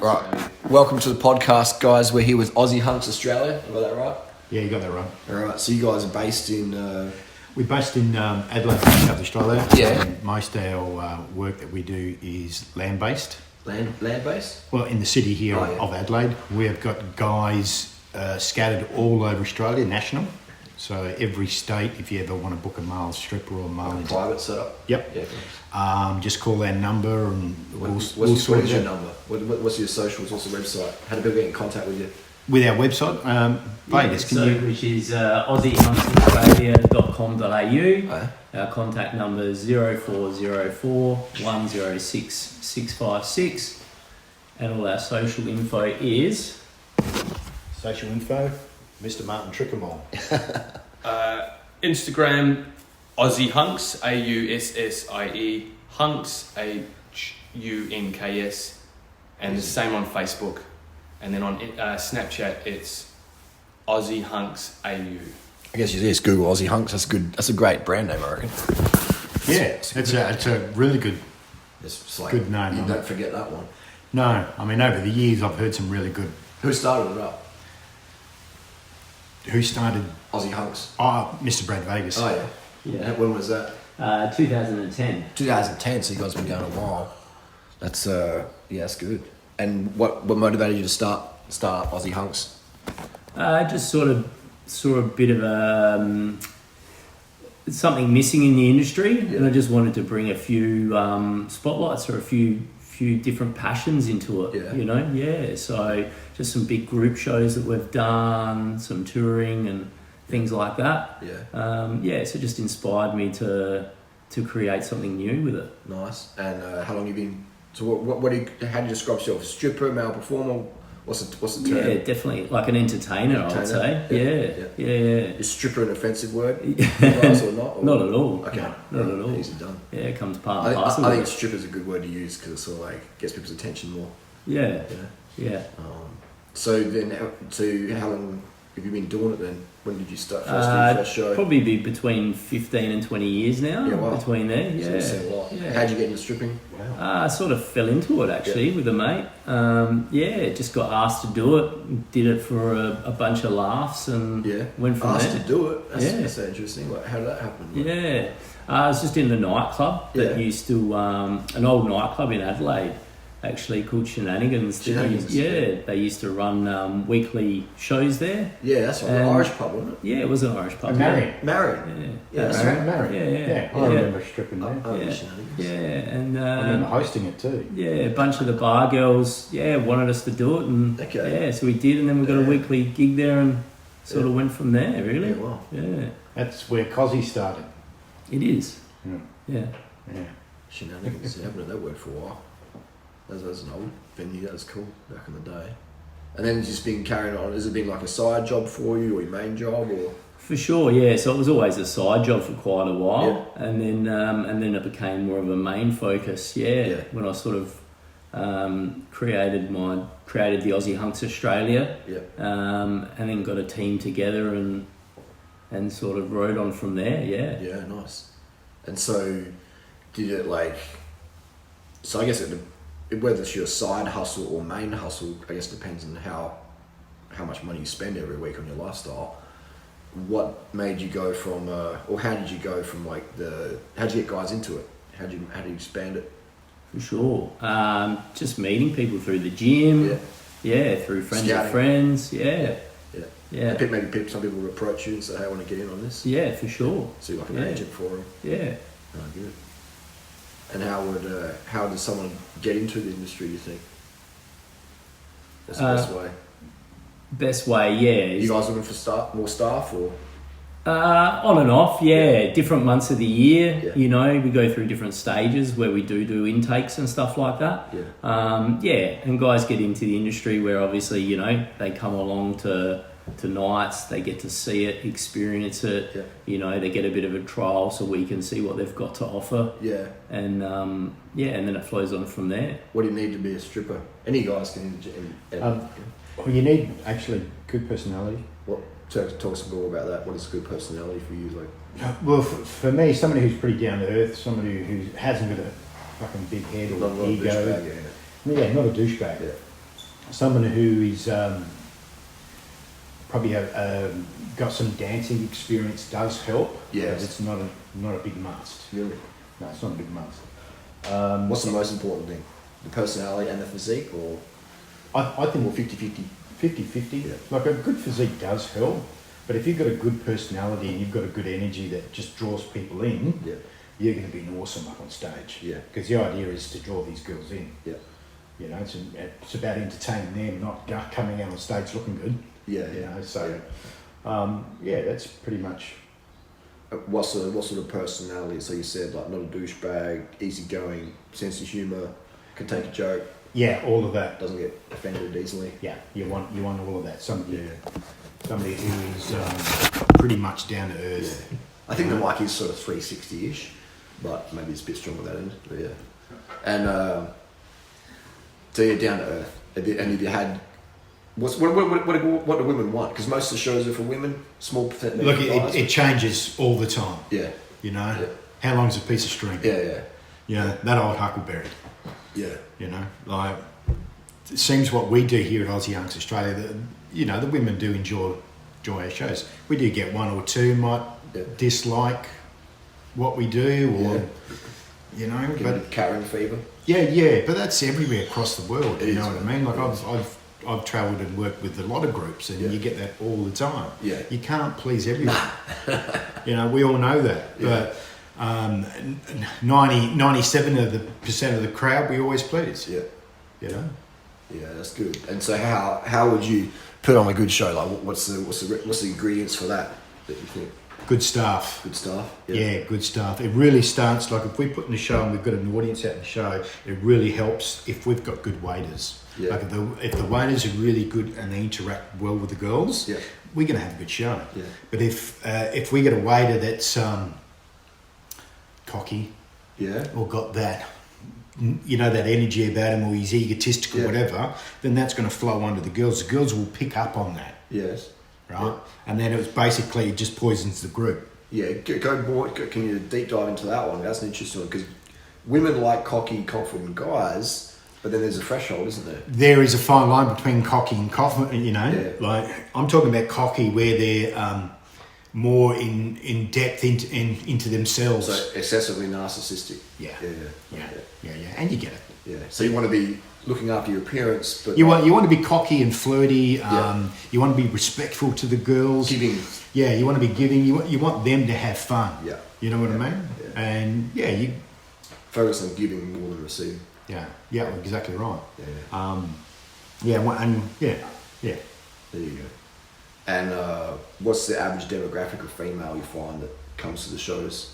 Right. Welcome to the podcast, guys. We're here with Aussie Hunks Australia. Have I got that right? Yeah, you got that right. All right. So you guys are based in... We're based in Adelaide, South Australia. Yeah. And most of our work that we do is land-based. Land-based? Well, in the city here of Adelaide, we have got guys scattered all over Australia, national. So every state, if you ever want to book a male stripper or a male... Private setup? Yep. Yeah. Just call our number and What's your number? What's your socials? What's the website? How do people get in contact with you? With our website, Vegas, which is AussieHunksAustralia.com.au. Our contact number is 0404 106 656, and all our social info is Social info, Mr. Martin Trickamore. Instagram, Aussie Hunks, AUSSIE, Hunks, HUNKS, and the same on Facebook. And then on Snapchat, it's Aussie Hunks AU. I guess you just Google Aussie Hunks. That's good. That's a great brand name, I reckon. Yeah, it's a really good good name. You don't forget that one. No, I mean, over the years, I've heard some really good... Who started it up? Who started... Aussie Hunks. Oh, Mr. Brad Vegas. Oh, yeah. Yeah. When was that? 2010. 2010, so you guys have been going a while. That's, that's good. And what motivated you to start Aussie Hunks? Just sort of saw a bit of something missing in the industry, and I just wanted to bring a few spotlights or a few different passions into it. Yeah. You know, So just some big group shows that we've done, some touring and things like that. Yeah. So just inspired me to create something new with it. Nice. And how long have you been? So how do you describe yourself? Stripper, male performer? What's the term? Yeah, definitely like an entertainer. I would say. Yeah. Is stripper an offensive word? Guys, or not? Or? Not at all. Okay. Not at all. Easy done. Yeah, it comes part and I parcel. think stripper is a good word to use because it sort of like gets people's attention more. Yeah. Yeah. Yeah. So how long have you been doing it then? When did you start first show? Probably be between 15 and 20 years now. Yeah, wow. Between there, So you've seen a lot. Yeah. How'd you get into stripping? I sort of fell into it actually with a mate. Just got asked to do it. Did it for a bunch of laughs and went from asked there. to do it? That's interesting. Like, how did that happen? Yeah. I was just in the nightclub that used to, an old nightclub in Adelaide, actually called Shenanigans. They used to run weekly shows there. Yeah, that's right. The Irish pub, wasn't it? Yeah, it was an Irish pub. Married. Yeah, that's right. Married. Yeah. I remember stripping there. And I remember hosting it too. Yeah, a bunch of the bar girls, wanted us to do it, and so we did, and then we got a weekly gig there, and sort of went from there. Really. Yeah, wow. Yeah. That's where Cozzy started. It is. Yeah. Shenanigans. I haven't heard that word for a while. That was an old venue. That was cool back in the day. And then it's just been carrying on. Has it been like a side job for you, or your main job, or? For sure, yeah. So it was always a side job for quite a while, and then it became more of a main focus. When I sort of created the Aussie Hunks Australia, and then got a team together and sort of rode on from there. Yeah, nice. And so, did it like? So I guess whether it's your side hustle or main hustle, I guess depends on how much money you spend every week on your lifestyle. What made you go from, or how did you go from how'd you get guys into it? How do you expand it? For sure. Just meeting people through the gym. Yeah, through friends of friends. Yeah. Maybe some people will approach you and say, hey, I want to get in on this. Yeah, for sure. So you're like an agent for them. Yeah. Oh, good. And how does someone get into the industry, you think? That's the best way. Best way, yeah. You guys looking for more staff, or? On and off, different months of the year. You know, we go through different stages where we do intakes and stuff like that. And guys get into the industry where obviously, you know, they come along to nights, they get to see it, experience it. You know, they get a bit of a trial so we can see what they've got to offer. And and then it flows on from there. What do you need to be a stripper? Any guys can. Well, you need actually good personality. Talk some more about that. What is good personality for you? Like, well, for me, somebody who's pretty down to earth, somebody who hasn't got a fucking big head or ego. Yeah, not a douchebag. someone who is probably got some dancing experience does help. Yes. But it's not a big must. Really? No, it's not a big must. What's the most important thing? The personality and the physique, or I think or 50-50? 50-50. Yeah. Like a good physique does help, but if you've got a good personality and you've got a good energy that just draws people in, Yeah. you're going to be awesome up on stage. Yeah. Because the idea is to draw these girls in. Yeah. You know, it's about entertaining them, not coming out on stage looking good. Yeah. You know, so that's pretty much. What sort of personality? So you said like not a douchebag, easygoing, sense of humour, can take a joke, Yeah, all of that. doesn't get offended easily. Yeah, you want all of that. Somebody Yeah. who is pretty much down to earth. Yeah. I think the mic is sort of 360-ish, but maybe it's a bit strong at that end. But yeah. And so you're down to earth. And have you had what do women want? Because most of the shows are for women. Small percentage. Look, guys. it changes all the time. Yeah. You know, Yeah. how long's a piece of string? Yeah. You know, that old huckleberry. Yeah. You know, like it seems what we do here at Aussie Hunks Australia. The women do enjoy our shows. We do get one or two might dislike what we do, or you know, Get a but bit of Karen fever. yeah, but that's everywhere across the world. It You is, know what I mean? Like I've travelled and worked with a lot of groups, and you get that all the time. Yeah. You can't please everyone. You know, we all know that, Yeah. but 97% of the crowd we always please. Yeah. You know. Yeah, that's good. And so how would you put on a good show? Like what's the ingredients for that you think? Good staff. Good stuff. Yeah, good stuff. It really starts, like if we put in a show and we've got an audience out in the show, it really helps if we've got good waiters. Yeah. Like if the waiters are really good and they interact well with the girls, we're going to have a good show. Yeah. But if we get a waiter that's cocky, or got that, that energy about him, or he's egotistical, whatever, then that's going to flow onto the girls. The girls will pick up on that. Yes. Right? Yeah. And then it just poisons the group. Yeah, go more. Can you deep dive into that one? That's an interesting one because women like cocky, confident guys, but then there's a threshold, isn't there? There is a fine line between cocky and confident. You know, Yeah. like I'm talking about cocky where they're more in depth into themselves. So excessively narcissistic. Yeah, Yeah. and you get it. Yeah. So you want to be looking after your appearance, but You want to be cocky and flirty. Yeah. You want to be respectful to the girls. giving. Yeah, you want to be giving. You want them to have fun. Yeah. You know what I mean? Yeah. And you. Focus on giving more than receiving. Yeah, exactly right. Yeah. Yeah. There you go. And what's the average demographic of female you find that comes to the shows?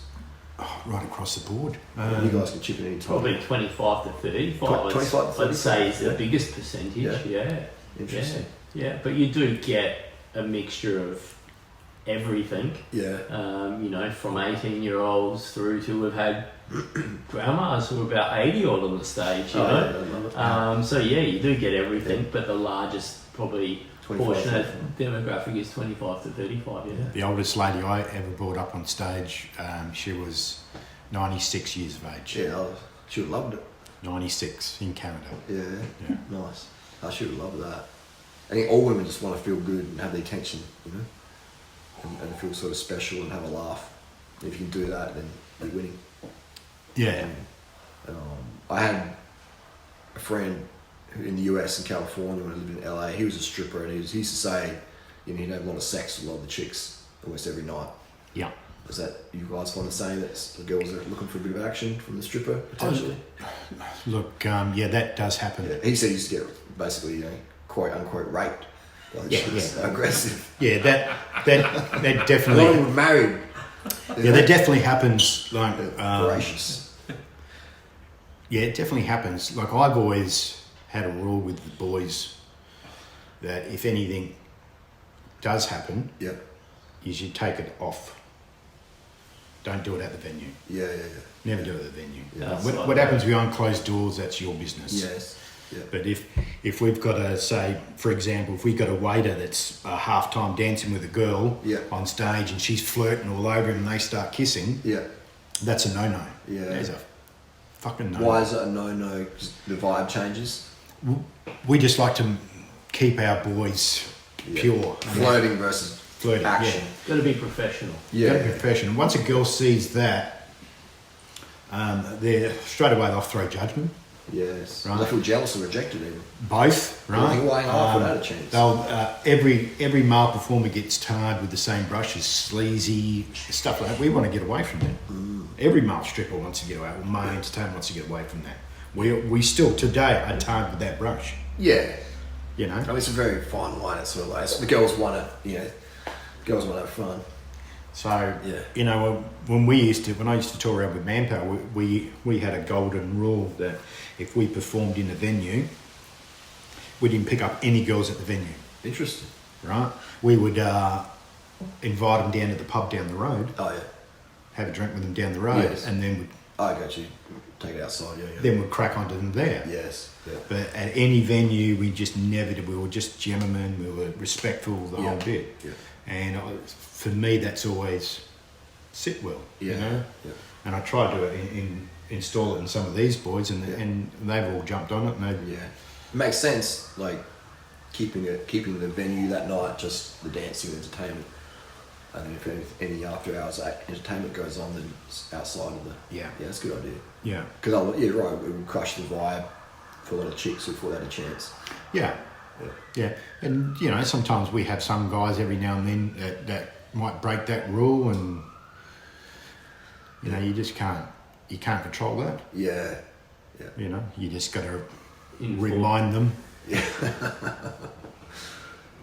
Oh, right across the board. You guys can chip in any time. Probably 25 to 35. 25 to I'd say is the yeah. biggest percentage. Yeah. Interesting. Yeah, but you do get a mixture of everything. Yeah. From 18-year-olds through to we've had grandmas who are about 80 odd on the stage. You know. Yeah, I love it. So you do get everything, but the largest probably 25, portion of demographic is 25 to 35. Yeah. The oldest lady I ever brought up on stage, she was 96 years of age. Yeah, she would have loved it. 96 in Canada. Yeah. Yeah. Nice. I should have loved that. I think all women just want to feel good and have the attention, and feel sort of special and have a laugh. And if you can do that, then you're winning. Yeah. I had a friend who in the US in California when I lived in LA. He was a stripper, and he used to say, he'd have a lot of sex with a lot of the chicks almost every night. Yeah. Is that you guys find the same? That the girls are looking for a bit of action from the stripper potentially. Look, that does happen. Yeah. He said he used to get basically, quote unquote raped. Like chicks. Aggressive. Yeah, that A definitely. lot of them were married. Yeah, that definitely happens. Like, Voracious. yeah, it definitely happens. Like I've always had a rule with the boys that if anything does happen, Yeah. you should take it off. Don't do it at the venue. Yeah. Never do it at the venue. Yeah. What happens behind closed doors, that's your business. Yes. Yeah. But if we've got a, say, for example, if we've got a waiter that's half-time dancing with a girl on stage and she's flirting all over him and they start kissing, that's a no-no. Yeah. There's a fucking no-no. Why is it a no-no? Because the vibe changes. we just like to keep our boys pure. Flirting versus Flirting, action. Got to be professional. Got to be professional. Once a girl sees that, they're straight away they'll throw judgment. Yes. Right. They feel jealous or rejected even. Both, right? Why not without a chance? They'll every male performer gets tarred with the same brushes, sleazy stuff like that. We want to get away from that. Every male stripper wants to get away. Well, male entertainer wants to get away from that. We still today are tarred with that brush. Yeah. You know. I mean, it's a very fine line. It's sort of like the girls want it. Girls want to have fun. So you know, when I used to tour around with Manpower, we had a golden rule that if we performed in a venue, we didn't pick up any girls at the venue. Interesting. Right? We would invite them down to the pub down the road. Oh yeah. Have a drink with them down the road, Yes. and then I got you. Take it outside. Yeah. then we'd crack onto them there. Yes. Yeah. But at any venue, we just never did. We were just gentlemen. We were respectful the whole bit. Yeah. And for me, that's always sit well. Yeah. You know. Yeah. And I tried to install it in some of these boys, and they've all jumped on it. And Yeah. It makes sense. Like keeping the venue that night, just the dancing, entertainment. And then if any after hours entertainment goes on, then it's outside of the. Yeah. Yeah, that's a good idea. Yeah. Because you're right. It would crush the vibe for a lot of chicks who thought they had a chance. Yeah. Yeah, and you know, sometimes we have some guys every now and then that might break that rule, and you know, you just can't control that. Yeah. You know, you just got to remind them.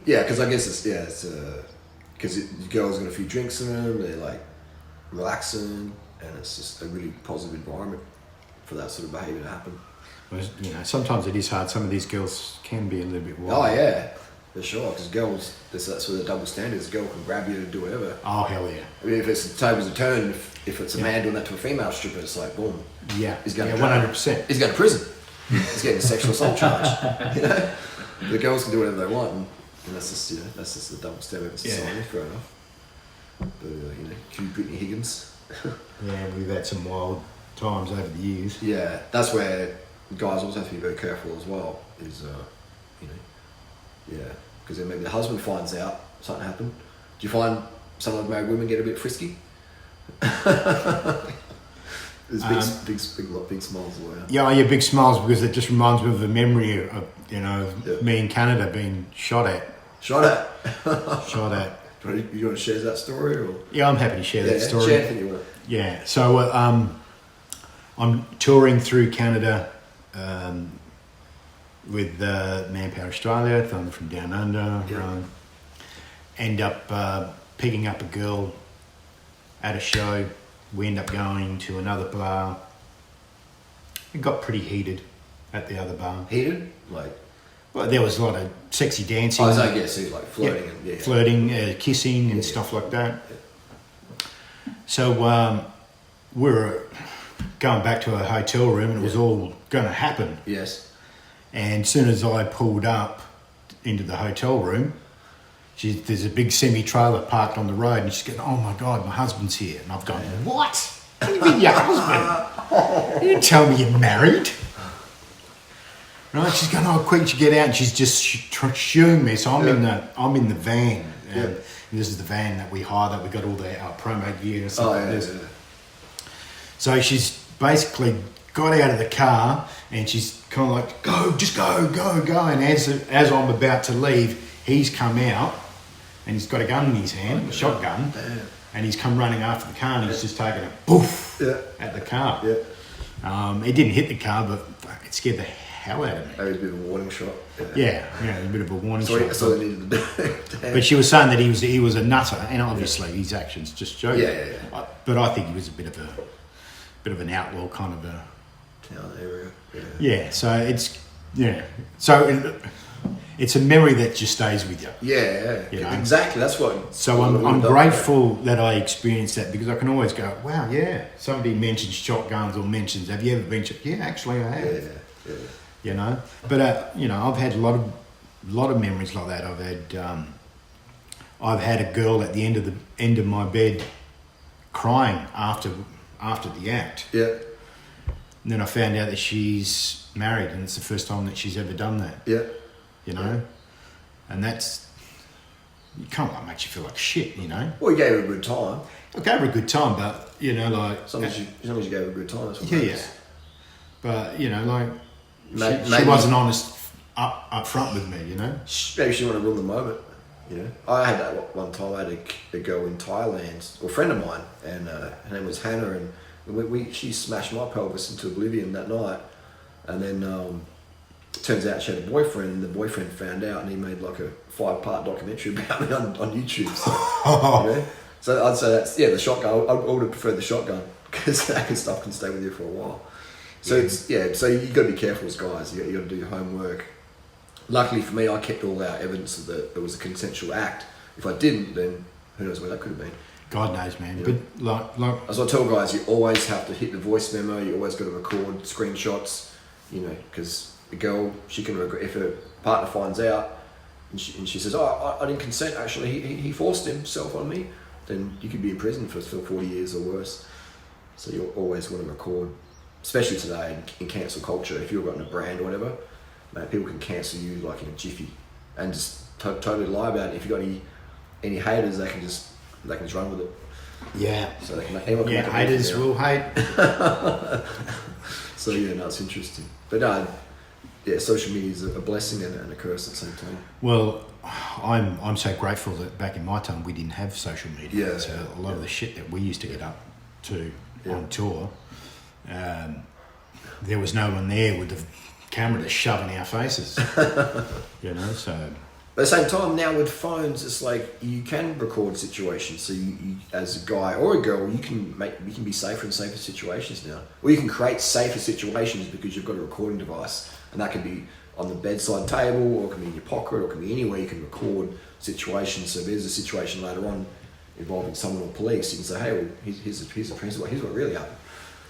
Yeah, because I guess it's because the girls got a few drinks in them, they're like relaxing, and it's just a really positive environment for that sort of behaviour to happen. You know, sometimes it is hard. Some of these girls can be a little bit wild. Oh yeah, for sure. Because girls, that's sort of the double standards. A girl can grab you to do whatever. Oh hell yeah. I mean, if it's the tables a turn, if it's a man doing that to a female stripper, it's like boom. Yeah. He's going 100%. He's going to prison. He's getting a sexual assault charge. You know, the girls can do whatever they want, and that's just the double standard of society. Fair enough. But cue Brittany Higgins. Yeah, we've had some wild times over the years. Yeah, that's where guys also have to be very careful as well. Is because then maybe the husband finds out something happened. Do you find some of the married women get a bit frisky? There's big smiles all around. Yeah, big smiles, because it just reminds me of the memory of me in Canada being shot at. Shot at. You want to share that story? Or? Yeah, I'm happy to share that story. Share anything you want. Yeah, so I'm touring through Canada with Manpower Australia, Thunder from Down Under. Yeah. End up picking up a girl at a show. We end up going to another bar. It got pretty heated at the other bar. Heated? Well, there was a lot of sexy dancing. Oh, so I guess like flirting and flirting, kissing and stuff like that. Yeah. So we were going back to a hotel room, and it was all going to happen. Yes. And as soon as I pulled up into the hotel room, there's a big semi-trailer parked on the road, and she's going, "Oh my God, my husband's here." And I've gone, "What? What do you mean your husband? You didn't tell me you're married." Right? She's going, "Oh, quick, you get out." And she's just shooing me. So I'm in the van. And this is the van that we hire, that we got all our promo gear and stuff like this. Yeah. So she's basically got out of the car, and she's kind of like, "Go, just go, go, go." And as I'm about to leave, he's come out, and he's got a gun in his hand, a shotgun, and he's come running after the car, and he's just taken a poof at the car. Yeah. It didn't hit the car, but it scared the hell out of me. That was a bit of a warning shot. Yeah, a bit of a warning shot. That's all they needed to do. But she was saying that he was a nutter, and obviously his actions just showed. Yeah. But I think he was a bit of an outlaw kind of a town area. Yeah. So it's a memory that just stays with you. Yeah. You know? Exactly. That's what. So I'm grateful that I experienced that, because I can always go, "Wow, yeah." Somebody mentions shotguns or mentions, "Have you ever been shot?" Yeah, actually, I have. Yeah. You know, but I've had a lot of memories like that. I've had a girl at the end of my bed crying after the act. Yeah. And then I found out that she's married, and it's the first time that she's ever done that. Yeah. You know, and that's you can't like makes you feel like shit. You know. Well, you gave her a good time. I gave her a good time, but you know, like As long as you gave her a good time, that's what yeah. matters. But you know, like she Maybe- wasn't honest up front with me. You know. Maybe she wanted to ruin the moment. You know, I had that one time. I had a girl in Thailand, or a friend of mine, and her name was Hannah, and she smashed my pelvis into oblivion that night, and then turns out she had a boyfriend, and the boyfriend found out, and he made like a 5-part documentary about me on YouTube. So, you know? So I'd say that's the shotgun. I would have preferred the shotgun because that kind of stuff can stay with you for a while. So so you got to be careful as guys. You got to do your homework. Luckily for me, I kept all our evidence that it was a consensual act. If I didn't, then who knows where that could have been. God knows, man. Yeah. But like As I tell guys, you always have to hit the voice memo. You always got to record screenshots. You know, because the girl, she can regret if her partner finds out and she says, "Oh, I didn't consent. Actually, he forced himself on me." Then you could be in prison for 40 years or worse. So you always want to record, especially today in cancel culture. If you're running a brand or whatever, man, people can cancel you like in a jiffy and just totally lie about it. If you got any haters, they can just run with it. yeah, So they can anyone can make a haters move will hate. So no, it's interesting. But social media is a blessing and a curse at the same time. Well, I'm so grateful that back in my time we didn't have social media. Yeah, So a lot of the shit that we used to get up to on tour, there was no one there with the camera to shove in our faces. You know, so. But at the same time, now with phones, it's like you can record situations. So you as a guy or a girl, you can be safer in safer situations now. Or you can create safer situations because you've got a recording device, and that can be on the bedside table, or it can be in your pocket, or it can be anywhere. You can record situations. So if there's a situation later on involving someone or police, you can say, "Hey, well, here's the principle. Here's what really happened."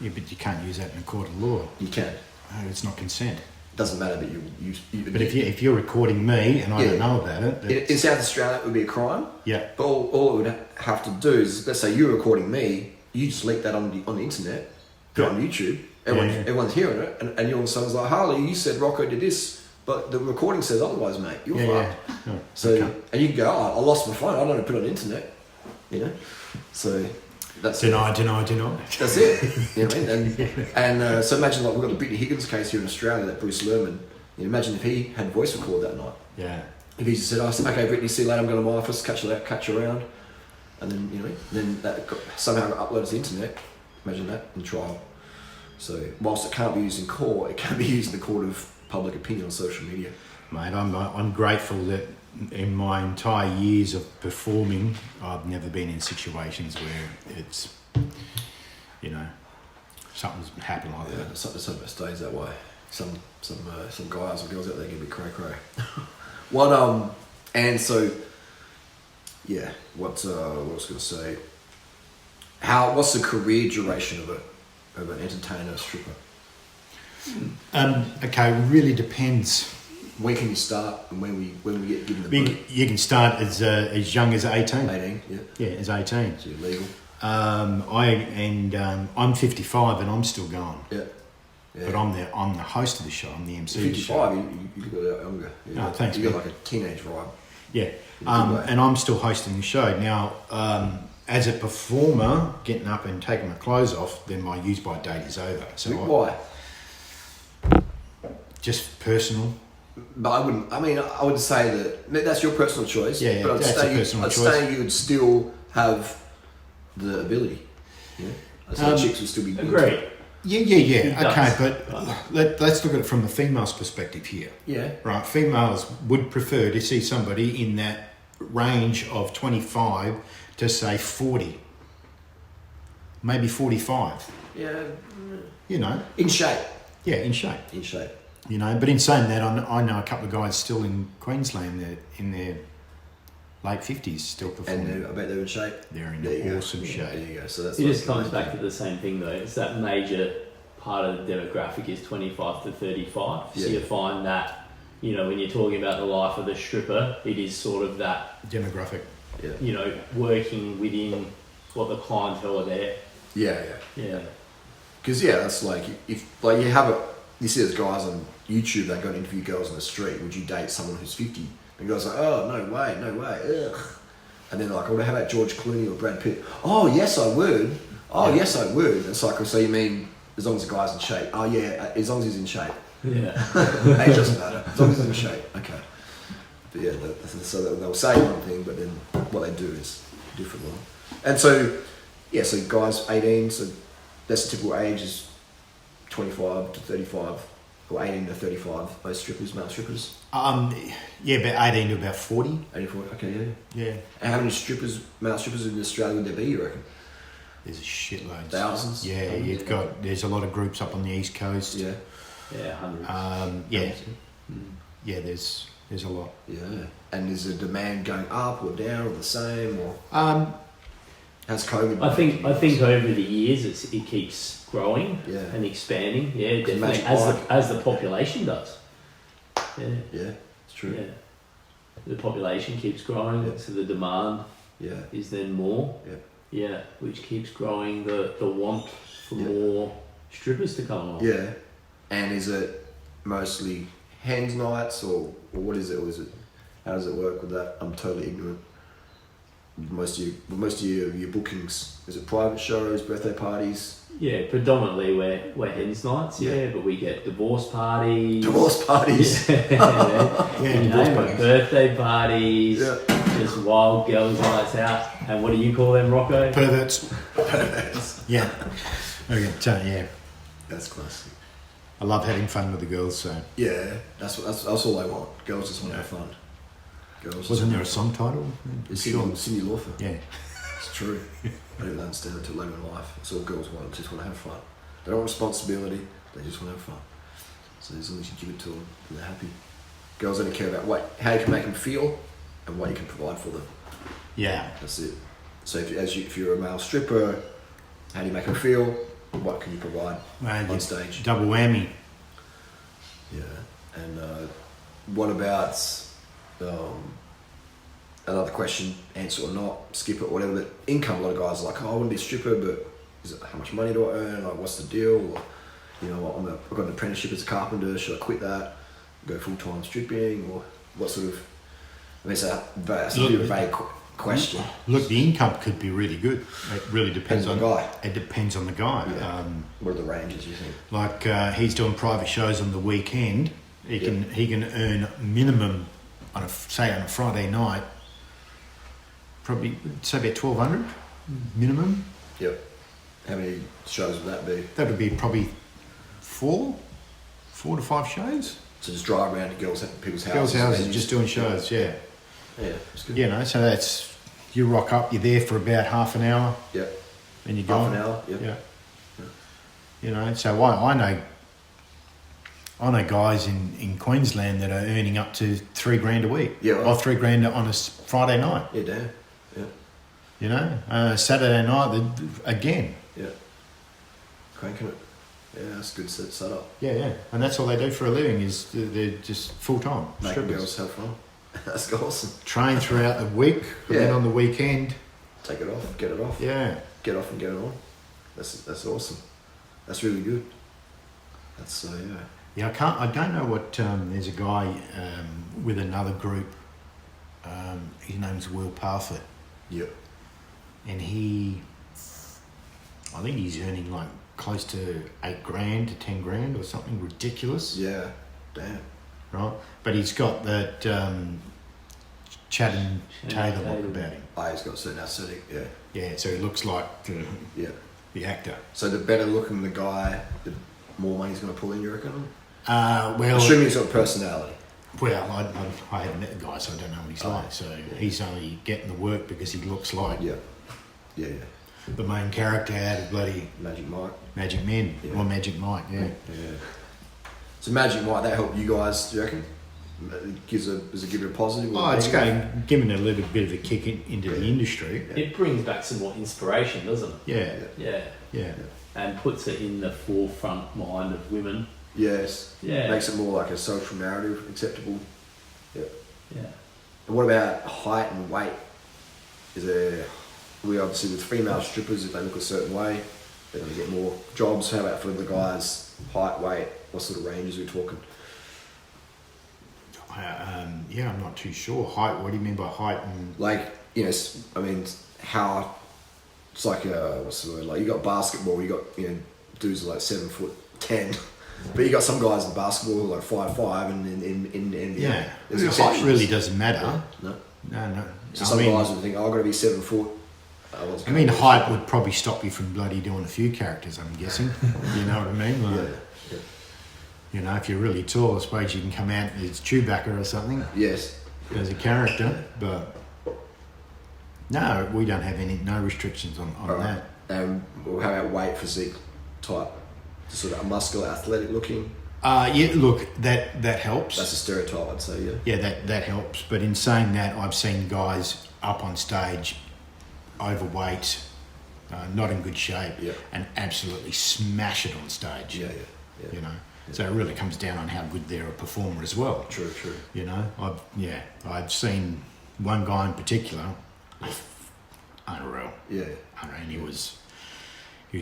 Yeah, but you can't use that in a court of law. You can. No, it's not consent. Doesn't matter that you But if you're recording me and I don't know about it, in South Australia, it would be a crime. yeah, But all it would have to do is, let's say you're recording me, you just leak that on the internet, put it on YouTube, everyone's hearing it, and you're all of a sudden like, Harley, you said Rocco did this, but the recording says otherwise, mate. You're fucked. Yeah. Oh, So, and you can go, I lost my phone, I don't know, put it on the internet, you know? So, that's deny. That's it. You know what I mean? And so imagine like we've got the Brittany Higgins case here in Australia, that Bruce Lerman. You know, imagine if he had voice record that night. Yeah. If he just said, "Oh, okay, Brittany, see you later. I'm going to my office. Catch you around," and then then that somehow got uploaded to the internet. Imagine that in trial. So whilst it can't be used in court, it can be used in the court of public opinion on social media. Mate, I'm grateful that in my entire years of performing, I've never been in situations where it's, something's happened like that. Some of it stays that way. Some guys or girls out there can be cray. What and so yeah. What I was going to say? What's the career duration of an entertainer, stripper? Okay, really depends. When can you start and when we get given the boot? You can start as young as 18. 18, yeah. Yeah, as 18. So you're legal. I'm 55 and I'm still going. Yeah. But I'm the host of the show. I'm the MC of the 55, show. you look a lot younger. Yeah. Oh, thanks, You got man. like a teenage vibe. Yeah. And I'm still hosting the show. Now, as a performer, getting up and taking my clothes off, then my use-by date is over. So Why? Just personal. But I would say that's your personal choice. Yeah, but that's a personal choice. I'd say you would still have the ability. Yeah. I'd say chicks would still be good. Agree. Yeah. Okay, does. but let's look at it from the female's perspective here. Yeah. Right, females would prefer to see somebody in that range of 25 to say 40, maybe 45. Yeah. In shape. Yeah, in shape. In shape. But in saying that, I know a couple of guys still in Queensland that in their late 50s still performing. And I bet they're in shape. They're in awesome shape. There you go. So that's It just comes back to the same thing though. It's that major part of the demographic is 25 to 35. Yeah. So you find that, when you're talking about the life of the stripper, it is sort of that, Demographic. Yeah. working within what the clientele are there. Yeah. Yeah. Because that's like if like you see those guys on YouTube that go and interview girls on the street. Would you date someone who's 50? And guys like, oh no way, ugh. And then like, oh, how about George Clooney or Brad Pitt? Oh yes, I would. Oh yes, I would. It's like, so you mean as long as the guy's in shape? Oh yeah, as long as he's in shape. Yeah. Age doesn't matter. As long as he's in shape. Okay. But yeah, so they'll say one thing, but then what they do is a different one. And so, yeah, so guys 18, so that's the typical age is 25 to 35, or 18 to 35, those strippers, male strippers. Yeah, about 18 to about 40. 84, okay, yeah. Yeah. And how many male strippers in Australia would there be, you reckon? There's a shitload. Thousands? Yeah, there's a lot of groups up on the East Coast. Yeah. Yeah, hundreds. Yeah. Yeah, there's a lot. Yeah. And is the demand going up or down or the same, or how's COVID? I think over the years it keeps growing and expanding. Yeah, definitely as the population does. Yeah. Yeah, it's true. Yeah. The population keeps growing, so the demand is then more. Yeah. Yeah, which keeps growing the want for more strippers to come along. Yeah. And is it mostly hens nights or what is it? Or is it, how does it work with that? I'm totally ignorant. Most of your bookings, is it private shows, birthday parties? Yeah, predominantly we're hens nights. Yeah, but we get divorce parties. Divorce parties. Birthday parties. Yeah. Just wild girls nights out. And what do you call them, Rocco? Perverts. Yeah. Okay. So yeah, that's classic. I love having fun with the girls. So yeah, that's all I want. Girls just want to have fun. Wasn't there a song title? It's Cindy Lauper. Yeah. It's true. I didn't understand it until later in life. It's all girls want. They just want to have fun. They don't want responsibility. They just want to have fun. So as long as you give it to them, they're happy. Girls only care about how you can make them feel and what you can provide for them. Yeah. That's it. So if you're a male stripper, how do you make them feel? What can you provide on stage? Double whammy. Yeah. And what about... another question, answer or not, skip it, whatever. But income, a lot of guys are like, oh, I want to be a stripper, but is it how much money do I earn? Like, what's the deal? Or, I've got an apprenticeship as a carpenter. Should I quit that, go full time stripping, or what sort of? I mean, that's a bit of a vague question. Look, the income could be really good. It really depends on the guy. It depends on the guy. Yeah. What are the ranges you think? Like he's doing private shows on the weekend. He can earn minimum on a Friday night. Probably say about 1,200 minimum. Yep. How many shows would that be? That would be probably 4 to 5 shows. So just drive around to people's houses. Girls' houses, just doing shows. Yeah. Yeah, that's good. So that's you rock up. You're there for about half an hour. Yep. And you're gone. Half an hour. Yep. Yeah. So I know guys in Queensland that are earning up to $3,000 a week. Yeah. Right. Or $3,000 on a Friday night. Yeah, damn. Yeah. Saturday night again. Yeah. Cranking it. Yeah, that's a good setup. Yeah. And that's all they do for a living is they're just full time. Making girls have fun. That's awesome. Train throughout the week, and then on the weekend, take it off, get it off. Yeah. Get off and get it on. That's awesome. That's really good. That's Yeah, I don't know what. There's a guy with another group. His name's Will Parfitt. Yep. And I think he's earning like close to $8,000 to $10,000 or something ridiculous. Yeah. Damn. Right, but he's got that Chad Taylor look about him. Oh, he's got a certain aesthetic. Yeah. Yeah, so he looks like the actor. So the better looking the guy, the more money he's going to pull in, you reckon? Well, assuming he's got personality. Well, I haven't met the guy, so I don't know what he's like. So he's only getting the work because he looks like the main character out of bloody Magic Mike. Magic Men or Magic Mike. Yeah. So Magic Mike, that help you guys? Do you reckon? Does it give it a positive? It's giving a little bit of a kick into the industry. Yeah. It brings back some more inspiration, doesn't it? Yeah. And puts it in the forefront mind of women. Yes. Yeah. Makes it more like a social narrative, acceptable. Yeah. Yeah. And what about height and weight? We obviously with female strippers, if they look a certain way, they're going to get more jobs. How about for the guys, height, weight? What sort of ranges are we talking? Yeah, I'm not too sure. Height, what do you mean by height? And Like, you know, I mean, how, it's like, what's the word? Like, you got basketball, you got, you know, dudes are like 7'10", but you got some guys in basketball who are like 5'5", and in NBA. yeah, There's height exceptions. really doesn't matter. No. No. So some guys would think, oh, I've got to be 7 foot. I mean, height would probably stop you from bloody doing a few characters, I'm guessing. You know what I mean? Like, Yeah. you know, if you're really tall, I suppose you can come out as Chewbacca or something Yes. as a character, but no, we don't have no restrictions on Right. that. Well, how about weight, physique type? Sort of a muscular, athletic looking? Yeah, look, that helps. That's a stereotype, I'd say, yeah. Yeah, that helps. But in saying that, I've seen guys up on stage, overweight, not in good shape, Yeah. and absolutely smash it on stage. Yeah. You know, so it really comes down on how good they're a performer as well. True. You know, I've seen one guy in particular, unreal. Yeah. And he was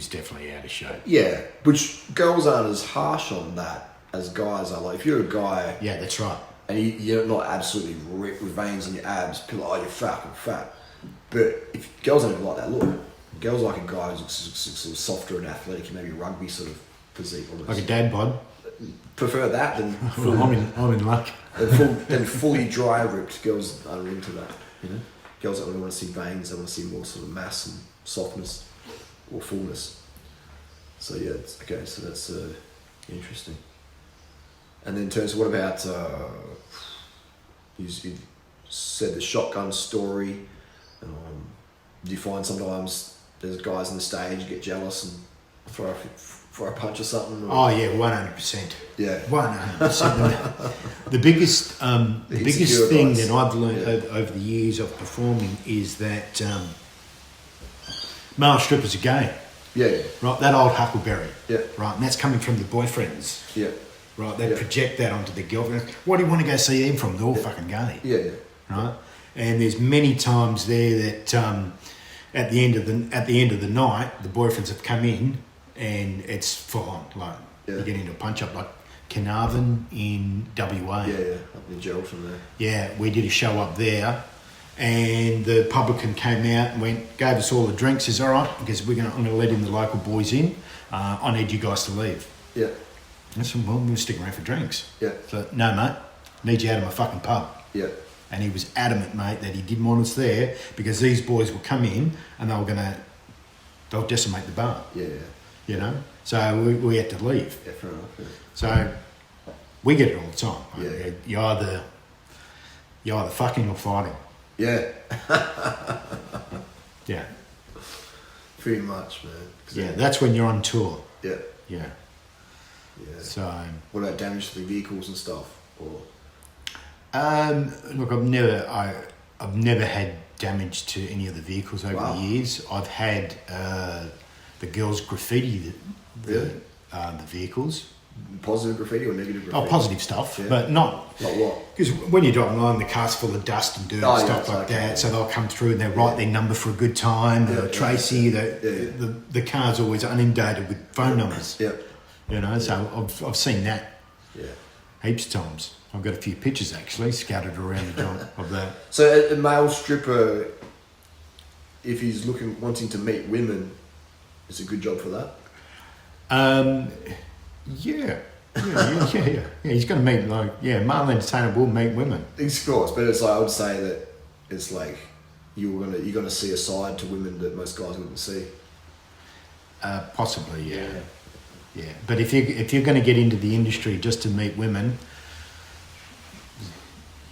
definitely out of shape. Yeah, which girls aren't as harsh on that as guys are. Like, if you're a guy Yeah, that's right. and you're not absolutely ripped with veins on your abs, people are like, oh, you're fat, I'm fat. But if girls don't even like that look. Girls like a guy who's sort of softer and athletic, maybe rugby sort of physique. Almost. Like a dad bod. Prefer that than Well, I'm in luck. than fully dry ripped. Girls aren't into that. You know, girls don't really want to see veins. They want to see more sort of mass and softness or fullness. So yeah, okay. So that's interesting. And then in terms of what about you said the shotgun story. Do you find sometimes there's guys on the stage get jealous and throw a punch or something? Or? Oh yeah, 100%. Yeah. 100%. The biggest thing guys. that I've learned over the years of performing is that male strippers are gay. Yeah. Right, that old huckleberry. Yeah. Right, and that's coming from the boyfriends. Yeah. Right, they project that onto the girlfriends. What do you want to go see them from? They're all fucking gay. Yeah. Right, and there's many times there that at the end of the night, the boyfriends have come in and it's full on. Like you get into a punch up, like Carnarvon in WA. Yeah. Up in Gerald from there. Yeah, we did a show up there, and the publican came out and gave us all the drinks. Says, all right, because I'm going to let in the local boys in. I need you guys to leave. Yeah. I said, well, we'll stick around for drinks. Yeah. So, no, mate, need you out of my fucking pub. Yeah. And he was adamant, mate, that he didn't want us there because these boys will come in and they'll decimate the bar. Yeah. You know? So we had to leave. Yeah, fair enough. Yeah. So we get it all the time. Yeah. You're either fucking or fighting. Yeah. Yeah. Pretty much, man. Yeah, that's when you're on tour. Yeah. Yeah. Yeah. So What about damage to the vehicles and stuff? Or look, I've never had damage to any of the vehicles over the years. I've had the girls graffiti the vehicles. positive graffiti or negative graffiti? Oh, positive stuff, Yeah. but not. Like what? Because when you're driving along, the car's full of dust and dirt and stuff like that. So they'll come through and they write their number for a good time. Tracy, the car's always inundated with phone numbers. Yeah. You know, so I've seen that Yeah. heaps of times. I've got a few pictures actually scattered around the joint of that. So a male stripper, if he's wanting to meet women, it's a good job for that. Yeah. He's going to meet male entertainer will meet women. Of course, but it's like I would say that it's like you're gonna see a side to women that most guys wouldn't see. Possibly, yeah. But if you're going to get into the industry just to meet women,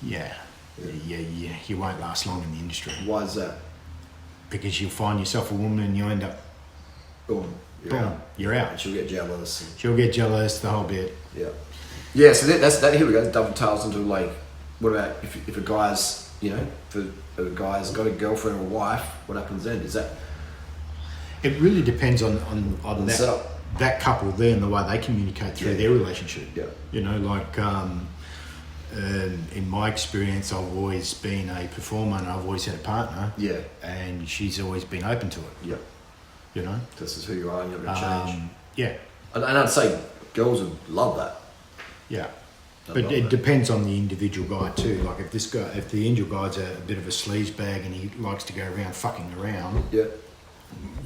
you won't last long in the industry. Why is that? Because you'll find yourself a woman and you end up Boom. you're out. And she'll get jealous. She'll get jealous, the whole bit. Yeah. Yeah. So that's that. Here we go. Double tails into like, what about if a guy's if a guy's got a girlfriend or a wife, what happens then? Is that? It really depends on the setup. that couple there and the way they communicate through their relationship. Yeah. You know, like in my experience, I've always been a performer and I've always had a partner. Yeah. And she's always been open to it. Yeah. You know. This is who you are, and you're not going to change. Yeah. And I'd say girls would love that. Yeah. They'd But love it that. depends on the individual guy too. Like if the individual guy's a bit of a sleaze bag and he likes to go around fucking around, Yeah.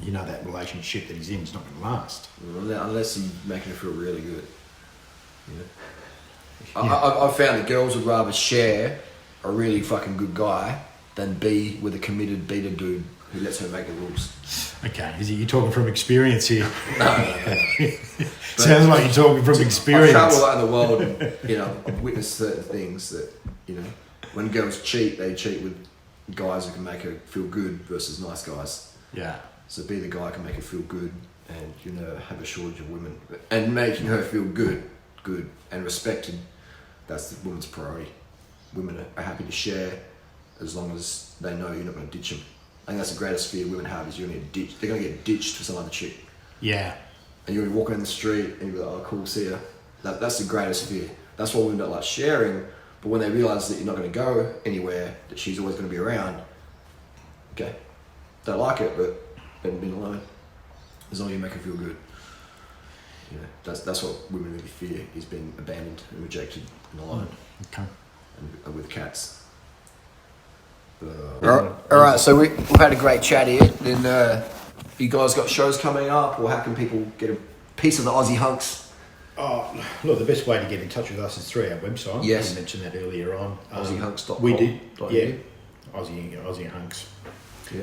you know that relationship that he's in is not going to last. Unless you're making her feel really good. Yeah. Yeah. I've found that girls would rather share a really fucking good guy than be with a committed beta dude who lets her make the rules. Okay, you're talking from experience here. No. Sounds like you're talking from experience. I've travelled around the world and, I've witnessed certain things that, when girls cheat, they cheat with guys who can make her feel good versus nice guys. Yeah. So be the guy who can make her feel good and, have a shortage of women. And making her feel good and respected, that's the woman's priority. Women are happy to share as long as they know you're not going to ditch them. I think that's the greatest fear women have is you're going to get ditched. They're going to get ditched for some other chick. Yeah. And you're walking down the street and you're like, oh, cool, see ya. That's the greatest fear. That's why women don't like sharing. But when they realise that you're not going to go anywhere, that she's always going to be around, okay, don't like it, but better than being alone. As long as you make her feel good. That's what women really fear, is being abandoned and rejected and alone. Okay. And with cats. All right, so we've had a great chat here. Then you guys got shows coming up, or how can people get a piece of the Aussie Hunks? Oh, look, the best way to get in touch with us is through our website. Yes. We mentioned that earlier on. AussieHunks.com. We did, yeah. .au. Aussie Hunks. Yeah,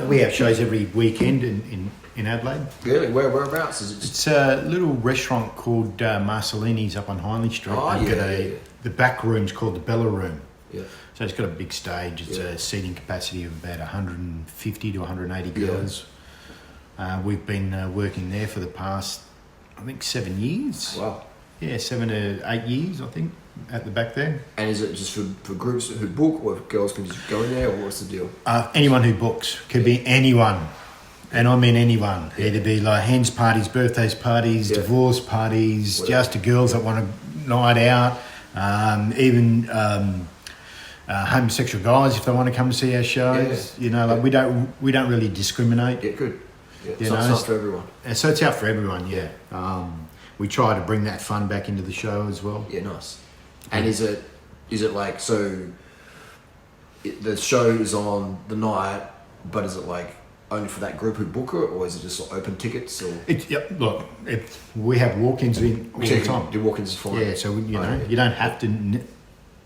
We have shows every weekend in Adelaide. Really? Whereabouts? Is it just... It's a little restaurant called Marcelini's up on Hindley Street. Oh, They've yeah, got the back room's called the Bella Room. Yeah. So it's got a big stage. It's a seating capacity of about 150 to 180 girls. We've been working there for the past, I think, 7 years. Wow. Yeah, 7 to 8 years, I think, at the back there. And is it just for groups who book, or if girls can just go in there, or what's the deal? Anyone who books. Could be anyone. And I mean anyone. Yeah. It'd be like hens parties, birthdays parties, divorce parties, whatever. Just the girls that want a night out, even homosexual guys if they want to come to see our shows. Yeah. We don't really discriminate. Yeah, good. Yeah. So it's not for everyone. So it's out for everyone, yeah. We try to bring that fun back into the show as well. Yeah, nice. And is it like, so the show is on the night, but is it like only for that group who book it, or is it just like open tickets? Or We have walk-ins in all the time. Do walk-ins fine? Yeah, so you don't have to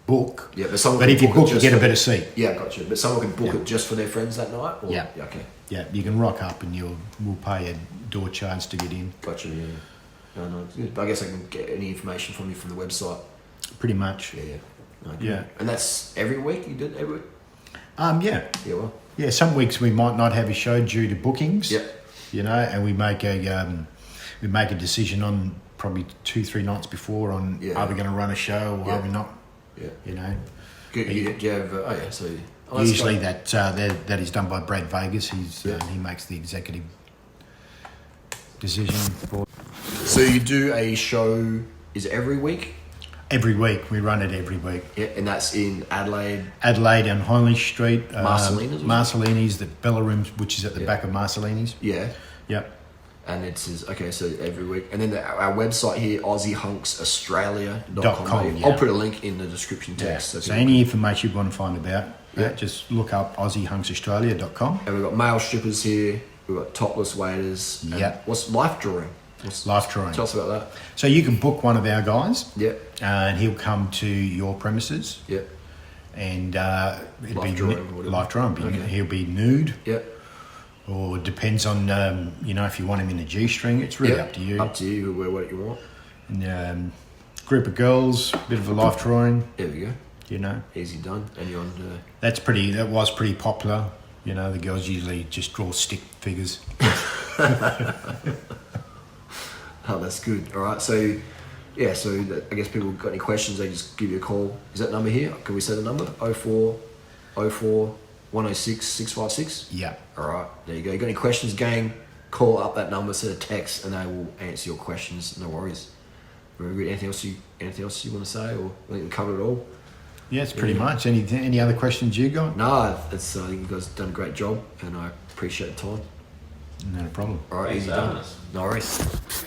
book. Yeah, but if you book, you get a better seat. Yeah, gotcha. But someone can book it just for their friends that night? Or? Yeah. Okay. Yeah, you can rock up and we'll pay a door charge to get in. Gotcha, yeah. No, it's good. But I guess I can get any information from you from the website. Pretty much. Yeah. Okay. Yeah. And that's every week? You did every week? Yeah. Yeah, well. Yeah, some weeks we might not have a show due to bookings. Yep. And we make a decision on probably 2-3 nights before on are we going to run a show or are we not? Yeah. Good. Do you have? So. Usually that is done by Brad Vegas. He makes the executive decision for. So you do a show? Is it every week? Every week. We run it every week. Yeah, and that's in Adelaide. Adelaide on Hindley Street. Marcelini's? The Bella Room, which is at the back of Marcelini's. Yeah. Yep. And it says, okay, so every week. And then our website here, AussieHunksAustralia.com. Yeah. I'll put a link in the description text. Yeah. So any information you want to find about, just look up AussieHunksAustralia.com. And we've got male strippers here. We've got topless waiters. Yeah. What's life drawing? Life drawing. Tell us about that. So you can book one of our guys. Yep. And he'll come to your premises. Yep. And it'll life be drawing. Life drawing. Okay. He'll be nude. Yep. Or depends on, if you want him in a G-string. It's really up to you. Up to you, wear what you want. And group of girls, bit of a life drawing. There we go. Easy done. And you're on... That was pretty popular. The girls usually just draw stick figures. Oh, that's good. All right, so... Yeah, so I guess people got any questions, they just give you a call. Is that number here? Can we say the number? 04 106 656? Yeah. All right, there you go. You got any questions, gang? Call up that number, send a text, and they will answer your questions. No worries. Very good. Anything else you want to say, or I think we covered it all? Yeah, it's pretty much. Any other questions you got? No, I think you guys have done a great job, and I Appreciate the time. Not a problem. All right, Thanks easy for having done. us. No worries.